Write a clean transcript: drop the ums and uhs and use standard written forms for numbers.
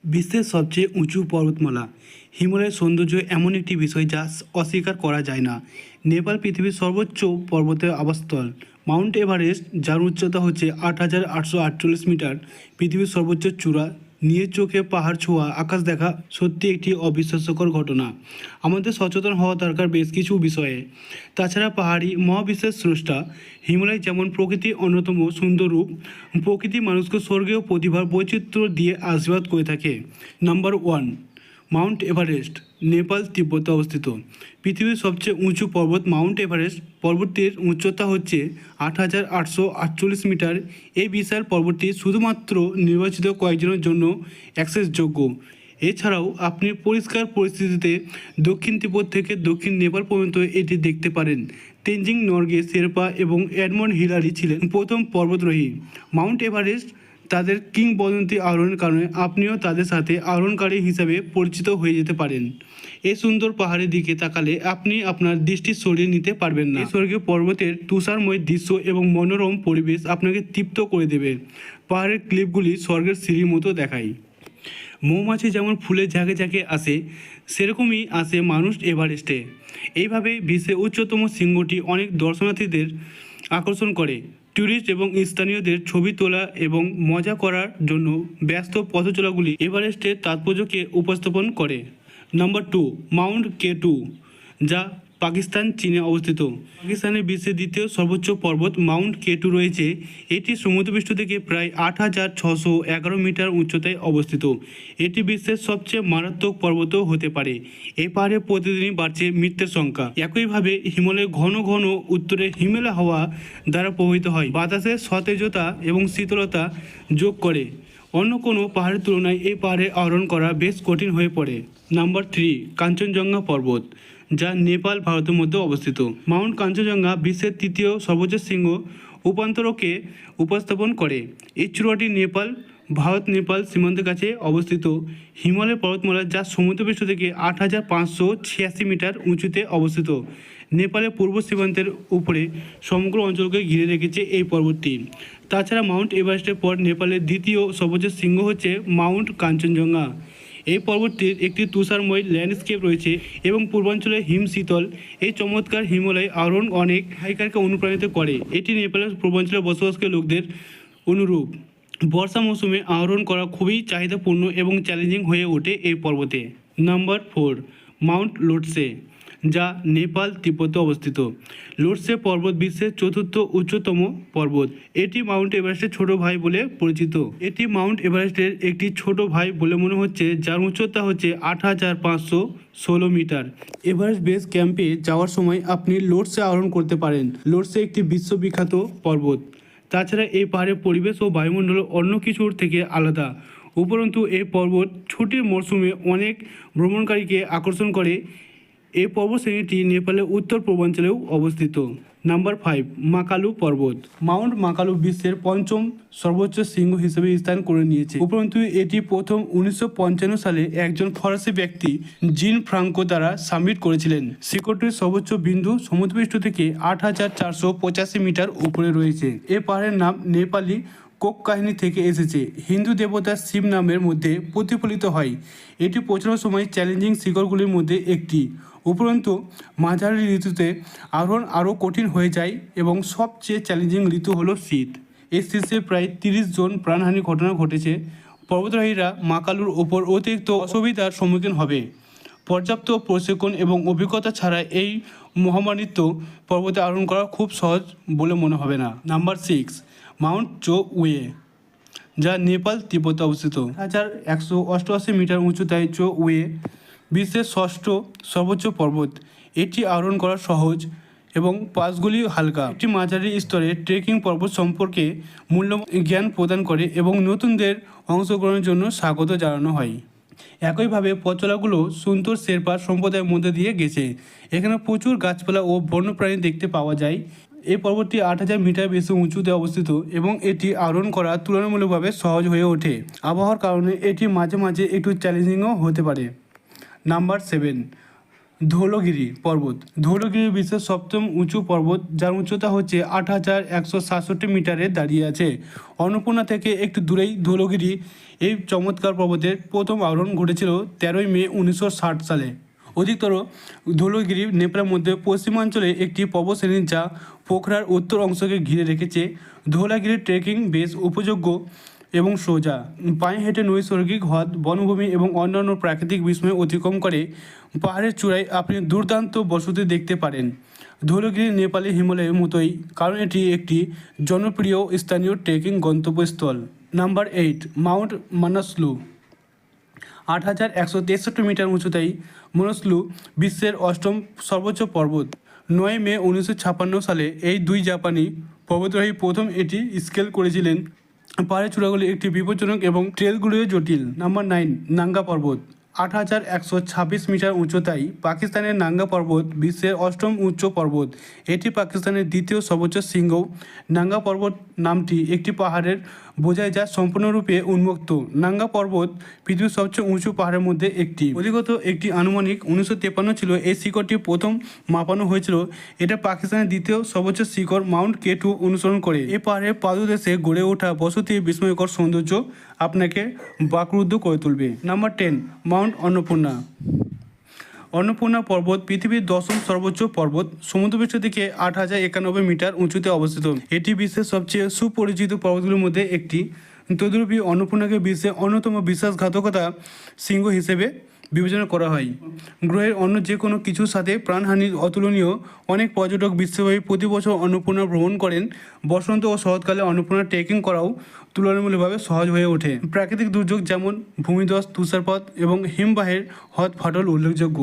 বিশ্বের সবচেয়ে উঁচু পর্বতমালা হিমালয়ের সৌন্দর্য এমন একটি বিষয় যা অস্বীকার করা যায় না। নেপাল পৃথিবীর সর্বোচ্চ পর্বতের আবাসস্থল। মাউন্ট এভারেস্ট, যার উচ্চতা হচ্ছে 8,848 মিটার, পৃথিবীর সর্বোচ্চ চূড়া। নিজের চোখে পাহাড় ছোঁয়া আকাশ দেখা সত্যি একটি অবিশ্বাস্যকর ঘটনা। আমাদের সচেতন হওয়া দরকার বেশ কিছু বিষয়ে। তাছাড়া পাহাড়ি মহাবিশ্বের স্রষ্টা হিমালয় যেমন প্রকৃতির অন্যতম সুন্দর রূপ, প্রকৃতি মানুষকে স্বর্গীয় প্রতিভার বৈচিত্র্য দিয়ে আশীর্বাদ করে থাকে। নাম্বার 1, মাউন্ট এভারেস্ট, নেপাল তিব্বতে অবস্থিত। পৃথিবীর সবচেয়ে উঁচু পর্বত মাউন্ট এভারেস্ট পর্বতটির উচ্চতা হচ্ছে 8,848 মিটার। এই বিশাল পর্বতটি শুধুমাত্র নির্বাচিত কয়েকজনের জন্য অ্যাক্সেসযোগ্য। এছাড়াও আপনি পরিষ্কার পরিস্থিতিতে দক্ষিণ তিব্বত থেকে দক্ষিণ নেপাল পর্যন্ত এটি দেখতে পারেন। তেনজিং নরগে শেরপা এবং এডমন্ড হিলারি ছিলেন প্রথম পর্বতারোহী। মাউন্ট এভারেস্ট তাদের কিংবদন্তি আরোহণের কারণে আপনিও তাদের সাথে আরোহণকারী হিসাবে পরিচিত হয়ে যেতে পারেন। এই সুন্দর পাহাড়ের দিকে তাকালে আপনি আপনার দৃষ্টি সরিয়ে নিতে পারবেন না। এই স্বর্গীয় পর্বতের তুষারময় দৃশ্য এবং মনোরম পরিবেশ আপনাকে তৃপ্ত করে দেবে। পাহাড়ের ক্লিপগুলি স্বর্গের সিঁড়ির মতো দেখায়। মৌমাছি যেমন ফুলের ঝাঁকে ঝাঁকে আসে, সেরকমই আসে মানুষ এভারেস্টে। এইভাবে বিশ্বের উচ্চতম শৃঙ্গটি অনেক দর্শনার্থীদের আকর্ষণ করে। ট্যুরিস্ট এবং স্থানীয়দের ছবি তোলা এবং মজা করার জন্য ব্যস্ত পথচলাগুলি এভারেস্টের তাৎপর্যকে উপস্থাপন করে। নাম্বার 2, মাউন্ট K2, যা পাকিস্তান চীনে অবস্থিত। পাকিস্তানের বিশ্বের দ্বিতীয় সর্বোচ্চ পর্বত মাউন্ট K2 রয়েছে। এটি সমুদ্রপৃষ্ঠ থেকে প্রায় 8,611 মিটার উচ্চতায় অবস্থিত। এটি বিশ্বের সবচেয়ে মারাত্মক পর্বতও হতে পারে। এই পাহাড়ে প্রতিদিনই বাড়ছে মৃত্যুর সংখ্যা। একইভাবে হিমালয়ের ঘন ঘন উত্তরে হিমেল হাওয়া দ্বারা প্রভাবিত হয়, বাতাসের সতেজতা এবং শীতলতা যোগ করে। অন্য কোনো পাহাড়ের তুলনায় এই পাহাড়ে আরোহণ করা বেশ কঠিন হয়ে পড়ে। নাম্বার 3, কাঞ্চনজঙ্ঘা পর্বত, যা নেপাল ভারতের মধ্যে অবস্থিত। মাউন্ট কাঞ্চনজঙ্ঘা বিশ্বের তৃতীয় সর্বোচ্চ শৃঙ্গ উপান্তরকে উপস্থাপন করে। এই চূড়াটি নেপাল ভারত নেপাল সীমান্তের কাছে অবস্থিত হিমালয় পর্বতমালা, যা সমুদ্রপৃষ্ঠ থেকে 8,586 মিটার উঁচুতে অবস্থিত। নেপালের পূর্ব সীমান্তের উপরে সমগ্র অঞ্চলকে ঘিরে রেখেছে এই পর্বতটি। তাছাড়া মাউন্ট এভারেস্টের পর নেপালের দ্বিতীয় সর্বোচ্চ শৃঙ্গ হচ্ছে মাউন্ট কাঞ্চনজঙ্ঘা। এই পর্বতটির একটি তুষারময় ল্যান্ডস্কেপ রয়েছে এবং পূর্বাঞ্চলে হিমশীতল। এই চমৎকার হিমালয় আরোহণ অনেক হাইকারকে অনুপ্রাণিত করে। এটি নেপালের পূর্বাঞ্চলে বসবাসকারী লোকদের অনুরূপ। বর্ষা মৌসুমে আরোহণ করা খুবই চাহিদাপূর্ণ এবং চ্যালেঞ্জিং হয়ে ওঠে এই পর্বতে। নাম্বার 4, মাউন্ট লোটসে, যা নেপাল তিব্বতে অবস্থিত। লোটসে পর্বত বিশ্বের চতুর্থ উচ্চতম পর্বত। এটি মাউন্ট এভারেস্টের ছোট ভাই বলে পরিচিত। এটি মাউন্ট এভারেস্টের একটি ছোট ভাই বলে মনে হচ্ছে, যার উচ্চতা হচ্ছে 8,516 মিটার। এভারেস্ট বেস ক্যাম্পে যাওয়ার সময় আপনি লোটসে আরোহণ করতে পারেন। লোটসে একটি বিশ্ববিখ্যাত পর্বত। তাছাড়া এই পাহাড়ের পরিবেশ ও বায়ুমণ্ডল অন্য কিছুর থেকে আলাদা। উপরন্তু এই পর্বত ছুটির মরশুমে অনেক ভ্রমণকারীকে আকর্ষণ করে। এই পর্বতশ্রেণীটি নেপালের উত্তর পূর্বাঞ্চলেও অবস্থিত। নাম্বার 5, মাকালু পর্বত। মাউন্ট মাকালু বিশ্বের পঞ্চম সর্বোচ্চ শৃঙ্গ হিসেবে স্থান করে নিয়েছে। উপরন্তু এটি প্রথম 1955 সালে একজন ফরাসি ব্যক্তি জিন ফ্রাঙ্কো দ্বারা সাবমিট করেছিলেন। শিখরটির সর্বোচ্চ বিন্দু সমুদ্রপৃষ্ঠ থেকে 8,485 মিটার উপরে রয়েছে। এ পাহাড়ের নাম নেপালি কোক কাহিনী থেকে এসেছে। হিন্দু দেবতা শিব নামের মধ্যে প্রতিফলিত হয়। এটি পৌঁছানোর সময় চ্যালেঞ্জিং শিখরগুলির মধ্যে একটি। উপরন্তু মাঝারি ঋতুতে আরোহণ আরও কঠিন হয়ে যায় এবং সবচেয়ে চ্যালেঞ্জিং ঋতু হলো শীত। এই শীর্ষে প্রায় 30 জন প্রাণহানির ঘটনা ঘটেছে। পর্বতারোহীরা মাকালুর ওপর অতিরিক্ত অসুবিধার সম্মুখীন হবে। পর্যাপ্ত প্রশিক্ষণ এবং অভিজ্ঞতা ছাড়া এই মহামানিত্য পর্বতে আরোহণ করা খুব সহজ বলে মনে হবে না। নাম্বার 6, মাউন্ট চো ওয়ে, যা নেপাল তিব্বতে অবস্থিত। 1,188 মিটার উঁচুতায় চো ওয়ে বিশ্বের ষষ্ঠ সর্বোচ্চ পর্বত। এটি আরোহণ করা সহজ এবং পাসগুলি হালকা। একটি মাঝারি স্তরে ট্রেকিং পর্বত সম্পর্কে মূল্যবান জ্ঞান প্রদান করে এবং নতুনদের অংশগ্রহণের জন্য স্বাগত জানানো হয়। একইভাবে পথচলাগুলো সুন্দর শেরপা সম্প্রদায়ের মধ্যে দিয়ে গেছে। এখানে প্রচুর গাছপালা ও বন্যপ্রাণী দেখতে পাওয়া যায়। এই পর্বতটি 8,000 মিটার বেশি উঁচুতে অবস্থিত এবং এটি আরোহণ করা তুলনামূলকভাবে সহজ হয়ে ওঠে। আবহাওয়ার কারণে এটি মাঝে মাঝে একটু চ্যালেঞ্জিংও হতে পারে। নাম্বার 7, ধৌলগিরি পর্বত। ধৌলগিরি বিশ্বের সপ্তম উঁচু পর্বত, যার উচ্চতা হচ্ছে 8,167 মিটারে দাঁড়িয়ে আছে। অন্নপূর্ণা থেকে একটু দূরেই ধৌলগিরি। এই চমৎকার পর্বতের প্রথম আরোহণ ঘটেছিল 13ই মে 1960 সালে। অধিকতর ধৌলগিরি নেপালের মধ্যে পশ্চিমাঞ্চলে একটি পর্বতশ্রেণী, যা পোখরার উত্তর অংশকে ঘিরে রেখেছে। ধৌলাগিরি ট্রেকিং বেশ উপযোগ্য এবং সোজা। পায়ে হেঁটে নৈসর্গিক হ্রদ, বনভূমি এবং অন্যান্য প্রাকৃতিক বিস্ময় অতিক্রম করে পাহাড়ের চূড়ায় আপনি দুর্দান্ত বসতি দেখতে পারেন। ধৌলগিরি নেপালে হিমালয়ের মতোই, কারণ এটি একটি জনপ্রিয় স্থানীয় ট্রেকিং গন্তব্যস্থল। Number 8, mount Manaslu. 8,163 মিটার উঁচুতায় মানাসলু বিশ্বের অষ্টম সর্বোচ্চ পর্বত। 9 মে 1956 সালে এই দুই জাপানি পর্বতারোহী প্রথম এটি স্কেল করেছিলেন। পাহাড়ের চূড়াগুলি একটি বিপজ্জনক এবং ট্রেলগুলিও জটিল। নাম্বার 9, নাঙ্গা পর্বত। 8,126 মিটার উচ্চতায় পাকিস্তানের নাঙ্গা পর্বত বিশ্বের অষ্টম উচ্চ পর্বত। এটি পাকিস্তানের দ্বিতীয় সর্বোচ্চ শৃঙ্গ। নাঙ্গা পর্বত নামটি একটি পাহাড়ের বোঝায়, যা সম্পূর্ণরূপে উন্মুক্ত। নাঙ্গা পর্বত পৃথিবীর সবচেয়ে উঁচু পাহাড়ের মধ্যে একটি। অধিকত একটি আনুমানিক 1953 ছিল এই শিখরটি প্রথম মাপানো হয়েছিল। এটা পাকিস্তানের দ্বিতীয় সর্বোচ্চ শিখর মাউন্ট K2 অনুসরণ করে। এই পাহাড়ের পাদদেশে গড়ে ওঠা বসতির বিস্ময়কর সৌন্দর্য আপনাকে বাকরুদ্ধ করে তুলবে। Number 10, Mount Annapurna. অন্নপূর্ণা পর্বত পৃথিবীর 10ম সর্বোচ্চ পর্বত, সমুদ্রপৃষ্ঠ থেকে 8,091 মিটার উঁচুতে অবস্থিত। এটি বিশ্বের সবচেয়ে সুপরিচিত পর্বতগুলির মধ্যে একটি। তদুপরি অন্নপূর্ণাকে বিশ্বের অন্যতম বিশ্বাসঘাতকতা শৃঙ্গ হিসেবে বিবেচনা করা হয়। গ্রহের অন্য যে কোনো কিছুর সাথে প্রাণহানির অতুলনীয়। অনেক পর্যটক বিশ্বব্যাপী প্রতি বছর অন্নপূর্ণা ভ্রমণ করেন। বসন্ত ও শরৎকালে অন্নপূর্ণা ট্রেকিং করাও তুলনামূলকভাবে সহজ হয়ে ওঠে। প্রাকৃতিক দুর্যোগ যেমন ভূমিধস, তুষারপাত এবং হিমবাহের হ্রদ ফাটল উল্লেখযোগ্য।